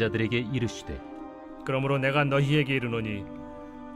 제자들에게 이르시되 그러므로 내가 너희에게 이르노니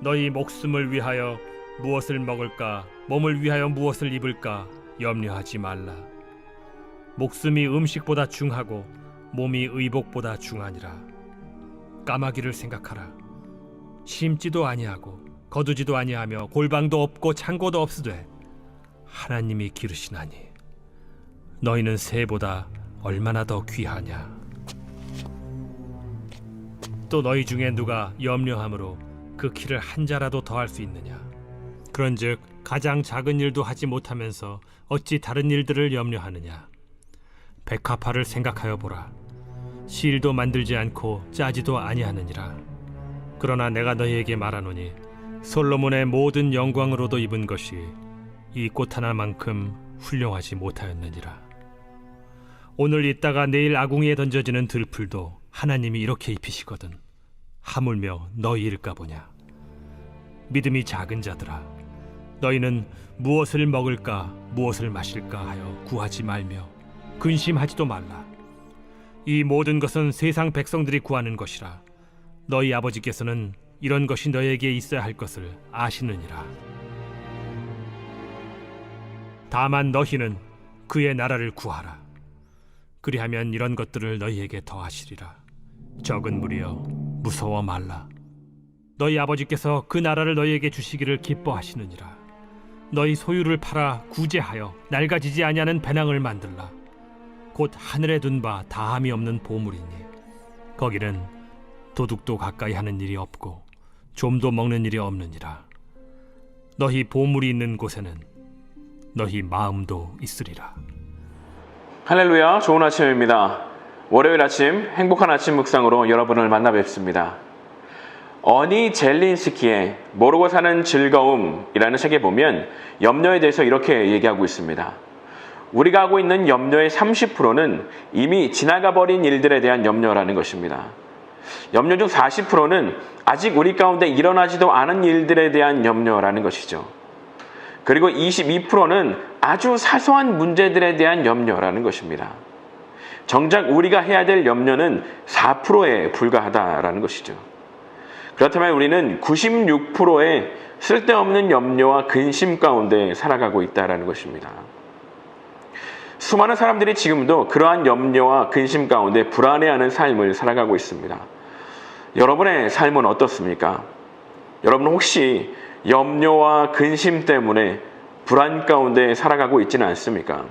너희 목숨을 위하여 무엇을 먹을까 몸을 위하여 무엇을 입을까 염려하지 말라. 목숨이 음식보다 중하고 몸이 의복보다 중하니라. 까마귀를 생각하라. 심지도 아니하고 거두지도 아니하며 골방도 없고 창고도 없으되 하나님이 기르시나니 너희는 새보다 얼마나 더 귀하냐. 또 너희 중에 누가 염려함으로 그 키를 한 자라도 더할 수 있느냐. 그런즉 가장 작은 일도 하지 못하면서 어찌 다른 일들을 염려하느냐. 백합화를 생각하여 보라. 실도 만들지 않고 짜지도 아니하느니라. 그러나 내가 너희에게 말하노니 솔로몬의 모든 영광으로도 입은 것이 이 꽃 하나만큼 훌륭하지 못하였느니라. 오늘 있다가 내일 아궁이에 던져지는 들풀도 하나님이 이렇게 입히시거든 하물며 너희일까 보냐. 믿음이 작은 자들아, 너희는 무엇을 먹을까 무엇을 마실까 하여 구하지 말며 근심하지도 말라. 이 모든 것은 세상 백성들이 구하는 것이라. 너희 아버지께서는 이런 것이 너희에게 있어야 할 것을 아시느니라. 다만 너희는 그의 나라를 구하라. 그리하면 이런 것들을 너희에게 더하시리라. 적은 무리여 무서워 말라. 너희 아버지께서 그 나라를 너희에게 주시기를 기뻐하시느니라. 너희 소유를 팔아 구제하여 낡아지지 아니하는 배낭을 만들라. 곧 하늘에 둔 바 다함이 없는 보물이니 거기는 도둑도 가까이 하는 일이 없고 좀도 먹는 일이 없느니라. 너희 보물이 있는 곳에는 너희 마음도 있으리라. 할렐루야, 좋은 아침입니다. 월요일 아침 행복한 아침 묵상으로 여러분을 만나 뵙습니다. 어니 젤린스키의 모르고 사는 즐거움이라는 책에 보면 염려에 대해서 이렇게 얘기하고 있습니다. 우리가 하고 있는 염려의 30%는 이미 지나가 버린 일들에 대한 염려라는 것입니다. 염려 중 40%는 아직 우리 가운데 일어나지도 않은 일들에 대한 염려라는 것이죠. 그리고 22%는 아주 사소한 문제들에 대한 염려라는 것입니다. 정작 우리가 해야 될 염려는 4%에 불과하다라는 것이죠. 그렇다면 우리는 96%의 쓸데없는 염려와 근심 가운데 살아가고 있다는 것입니다. 수많은 사람들이 지금도 그러한 염려와 근심 가운데 불안해하는 삶을 살아가고 있습니다. 여러분의 삶은 어떻습니까? 여러분 혹시 염려와 근심 때문에 불안 가운데 살아가고 있지는 않습니까?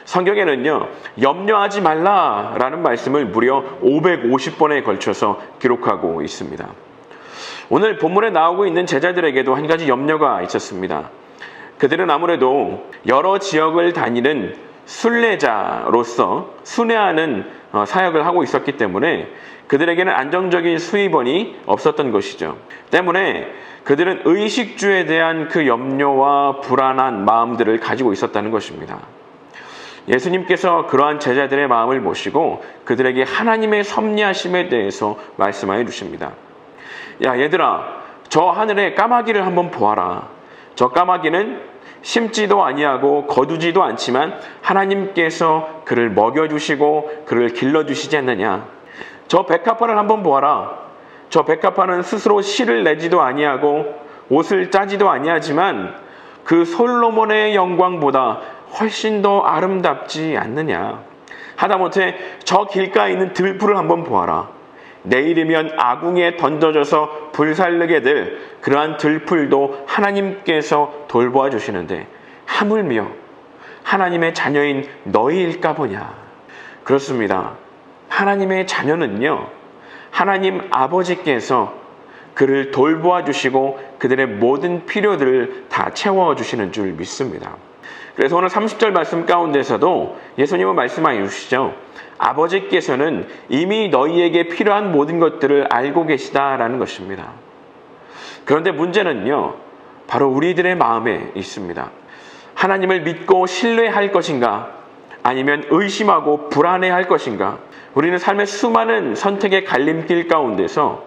성경에는요, 염려하지 말라라는 말씀을 무려 550번에 걸쳐서 기록하고 있습니다. 오늘 본문에 나오고 있는 제자들에게도 한 가지 염려가 있었습니다. 그들은 아무래도 여러 지역을 다니는 순례자로서 순회하는 사역을 하고 있었기 때문에 그들에게는 안정적인 수입원이 없었던 것이죠. 때문에 그들은 의식주에 대한 그 염려와 불안한 마음들을 가지고 있었다는 것입니다. 예수님께서 그러한 제자들의 마음을 모시고 그들에게 하나님의 섭리하심에 대해서 말씀하여 주십니다. 야, 얘들아, 저 하늘에 까마귀를 한번 보아라. 저 까마귀는 심지도 아니하고 거두지도 않지만 하나님께서 그를 먹여주시고 그를 길러주시지 않느냐. 저 백합화를 한번 보아라. 저 백합화는 스스로 실을 내지도 아니하고 옷을 짜지도 아니하지만 그 솔로몬의 영광보다 훨씬 더 아름답지 않느냐. 하다못해 저 길가에 있는 들풀을 한번 보아라. 내일이면 아궁이에 던져져서 불살르게 될 그러한 들풀도 하나님께서 돌보아 주시는데 하물며 하나님의 자녀인 너희일까 보냐. 그렇습니다. 하나님의 자녀는요, 하나님 아버지께서 그를 돌보아 주시고 그들의 모든 필요들을 다 채워주시는 줄 믿습니다. 그래서 오늘 30절 말씀 가운데서도 예수님은 말씀하여 주시죠. 아버지께서는 이미 너희에게 필요한 모든 것들을 알고 계시다라는 것입니다. 그런데 문제는요, 바로 우리들의 마음에 있습니다. 하나님을 믿고 신뢰할 것인가, 아니면 의심하고 불안해할 것인가. 우리는 삶의 수많은 선택의 갈림길 가운데서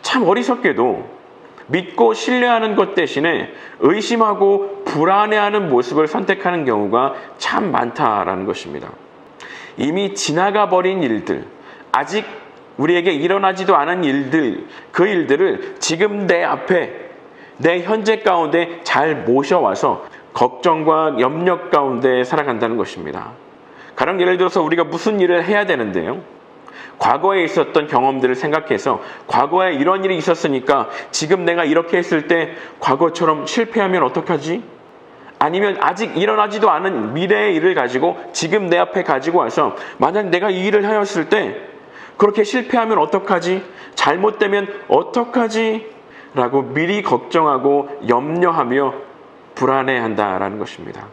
참 어리석게도 믿고 신뢰하는 것 대신에 의심하고 불안해하는 모습을 선택하는 경우가 참 많다라는 것입니다. 이미 지나가 버린 일들, 아직 우리에게 일어나지도 않은 일들, 그 일들을 지금 내 앞에, 내 현재 가운데 잘 모셔와서 걱정과 염려 가운데 살아간다는 것입니다. 가령 예를 들어서 우리가 무슨 일을 해야 되는데요, 과거에 있었던 경험들을 생각해서 과거에 이런 일이 있었으니까 지금 내가 이렇게 했을 때 과거처럼 실패하면 어떡하지? 아니면 아직 일어나지도 않은 미래의 일을 가지고 지금 내 앞에 가지고 와서 만약 내가 이 일을 하였을 때 그렇게 실패하면 어떡하지? 잘못되면 어떡하지? 라고 미리 걱정하고 염려하며 불안해한다라는 것입니다.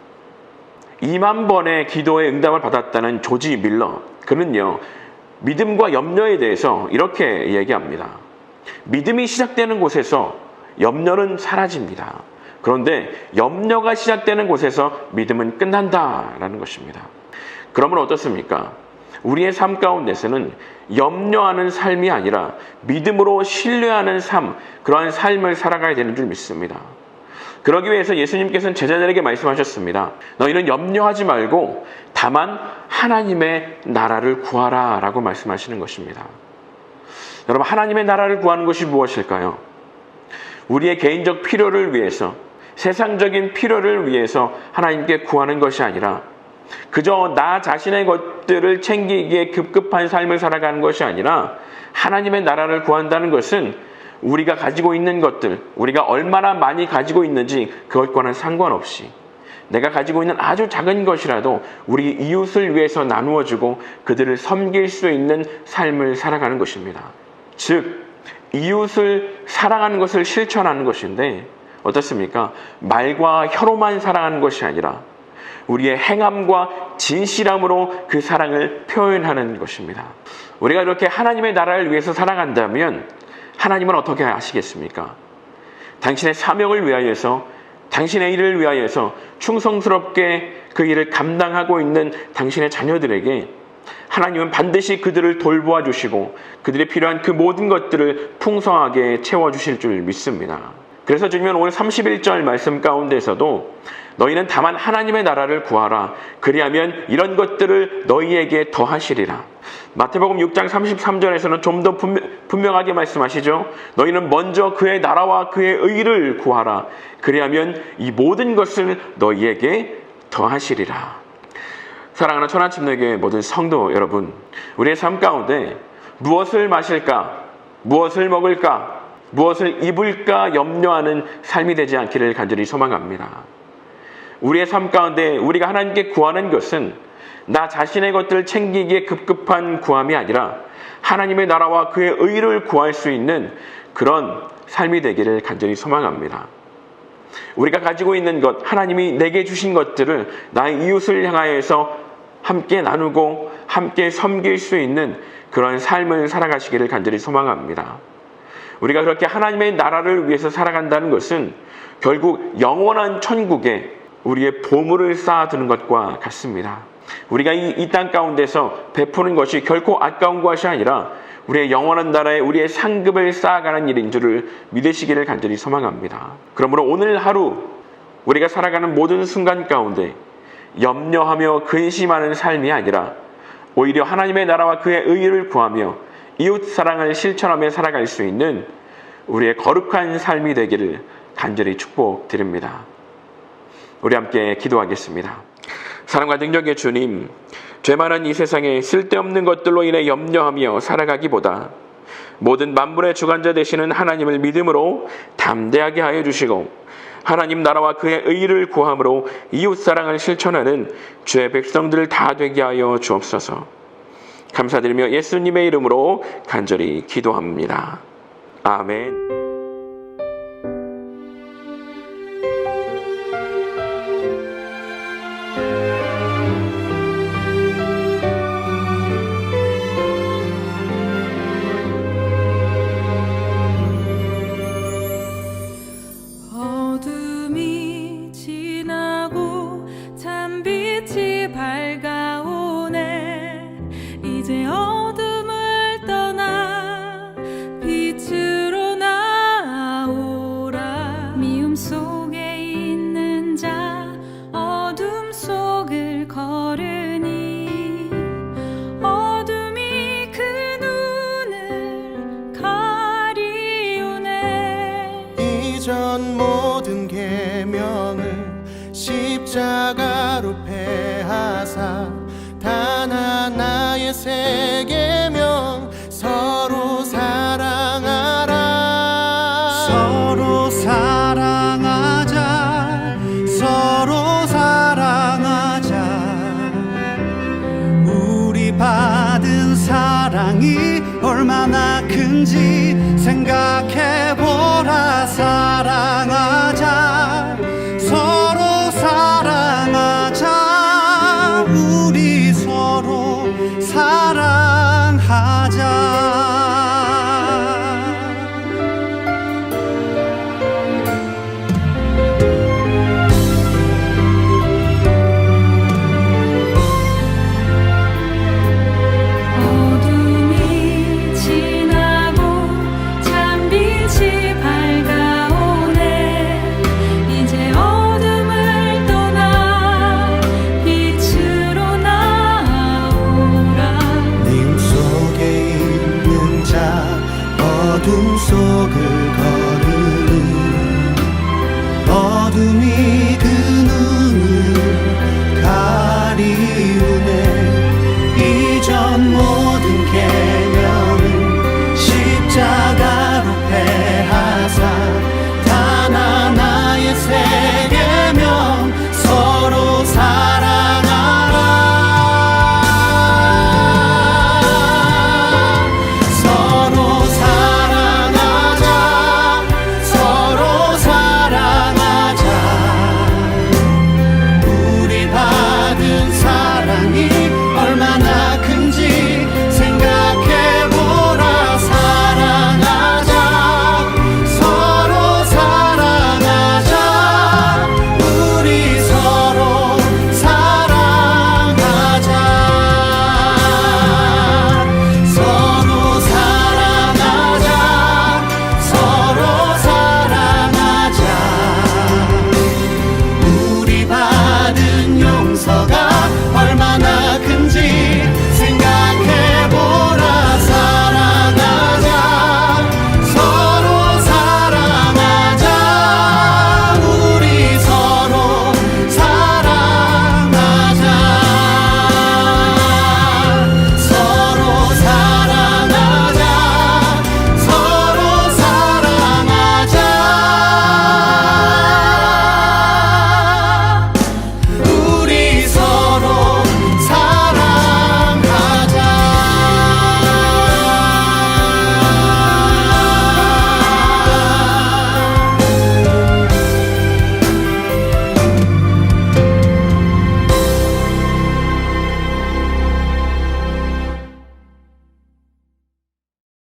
2만 번의 기도의 응답을 받았다는 조지 밀러, 그는요, 믿음과 염려에 대해서 이렇게 얘기합니다. 믿음이 시작되는 곳에서 염려는 사라집니다. 그런데 염려가 시작되는 곳에서 믿음은 끝난다라는 것입니다. 그러면 어떻습니까? 우리의 삶 가운데서는 염려하는 삶이 아니라 믿음으로 신뢰하는 삶, 그러한 삶을 살아가야 되는 줄 믿습니다. 그러기 위해서 예수님께서는 제자들에게 말씀하셨습니다. 너희는 염려하지 말고 다만 하나님의 나라를 구하라 라고 말씀하시는 것입니다. 여러분, 하나님의 나라를 구하는 것이 무엇일까요? 우리의 개인적 필요를 위해서, 세상적인 필요를 위해서 하나님께 구하는 것이 아니라 그저 나 자신의 것들을 챙기기에 급급한 삶을 살아가는 것이 아니라 하나님의 나라를 구한다는 것은 우리가 가지고 있는 것들, 우리가 얼마나 많이 가지고 있는지 그것과는 상관없이 내가 가지고 있는 아주 작은 것이라도 우리 이웃을 위해서 나누어주고 그들을 섬길 수 있는 삶을 살아가는 것입니다. 즉, 이웃을 사랑하는 것을 실천하는 것인데 어떻습니까? 말과 혀로만 사랑하는 것이 아니라 우리의 행함과 진실함으로 그 사랑을 표현하는 것입니다. 우리가 이렇게 하나님의 나라를 위해서 살아간다면 하나님은 어떻게 하시겠습니까? 당신의 사명을 위하여서, 당신의 일을 위하여서 충성스럽게 그 일을 감당하고 있는 당신의 자녀들에게 하나님은 반드시 그들을 돌보아 주시고 그들이 필요한 그 모든 것들을 풍성하게 채워주실 줄 믿습니다. 그래서 주님은 오늘 31절 말씀 가운데서도 너희는 다만 하나님의 나라를 구하라. 그리하면 이런 것들을 너희에게 더하시리라. 마태복음 6장 33절에서는 좀 더 분명하게 말씀하시죠. 너희는 먼저 그의 나라와 그의 의를 구하라. 그리하면 이 모든 것을 너희에게 더하시리라. 사랑하는 천안침례교회 모든 성도 여러분, 우리의 삶 가운데 무엇을 마실까, 무엇을 먹을까, 무엇을 입을까 염려하는 삶이 되지 않기를 간절히 소망합니다. 우리의 삶 가운데 우리가 하나님께 구하는 것은 나 자신의 것들을 챙기기에 급급한 구함이 아니라 하나님의 나라와 그의 의를 구할 수 있는 그런 삶이 되기를 간절히 소망합니다. 우리가 가지고 있는 것, 하나님이 내게 주신 것들을 나의 이웃을 향하여서 함께 나누고 함께 섬길 수 있는 그런 삶을 살아가시기를 간절히 소망합니다. 우리가 그렇게 하나님의 나라를 위해서 살아간다는 것은 결국 영원한 천국에 우리의 보물을 쌓아두는 것과 같습니다. 우리가 이 땅 가운데서 베푸는 것이 결코 아까운 것이 아니라 우리의 영원한 나라에 우리의 상급을 쌓아가는 일인 줄을 믿으시기를 간절히 소망합니다. 그러므로 오늘 하루 우리가 살아가는 모든 순간 가운데 염려하며 근심하는 삶이 아니라 오히려 하나님의 나라와 그의 의를 구하며 이웃 사랑을 실천하며 살아갈 수 있는 우리의 거룩한 삶이 되기를 간절히 축복드립니다. 우리 함께 기도하겠습니다. 사랑과 능력의 주님, 죄 많은 이 세상에 쓸데없는 것들로 인해 염려하며 살아가기보다 모든 만물의 주관자 되시는 하나님을 믿음으로 담대하게 하여 주시고 하나님 나라와 그의 의를 구함으로 이웃 사랑을 실천하는 주의 백성들 다 되게 하여 주옵소서. 감사드리며 예수님의 이름으로 간절히 기도합니다. 아멘. 어둠이 지나고 찬빛이 밝아오네. 이제 어둠을 떠나 빛으로 나 주셨던 모든 계명을 십자가로 패하사 단 하나의 새 계명 서로 사랑하라. 서로 사랑하자. 서로 사랑하자. 우리 받은 사랑이 얼마나 큰지 생각해보라. 사랑하자. 서로 사랑하자. 우리 서로 사랑하자. 어둠이 지나고 찬빛이 밝아오네. 이제 어둠을 떠나 빛으로 나아오라. 님 속에 있는 자 어둠 속을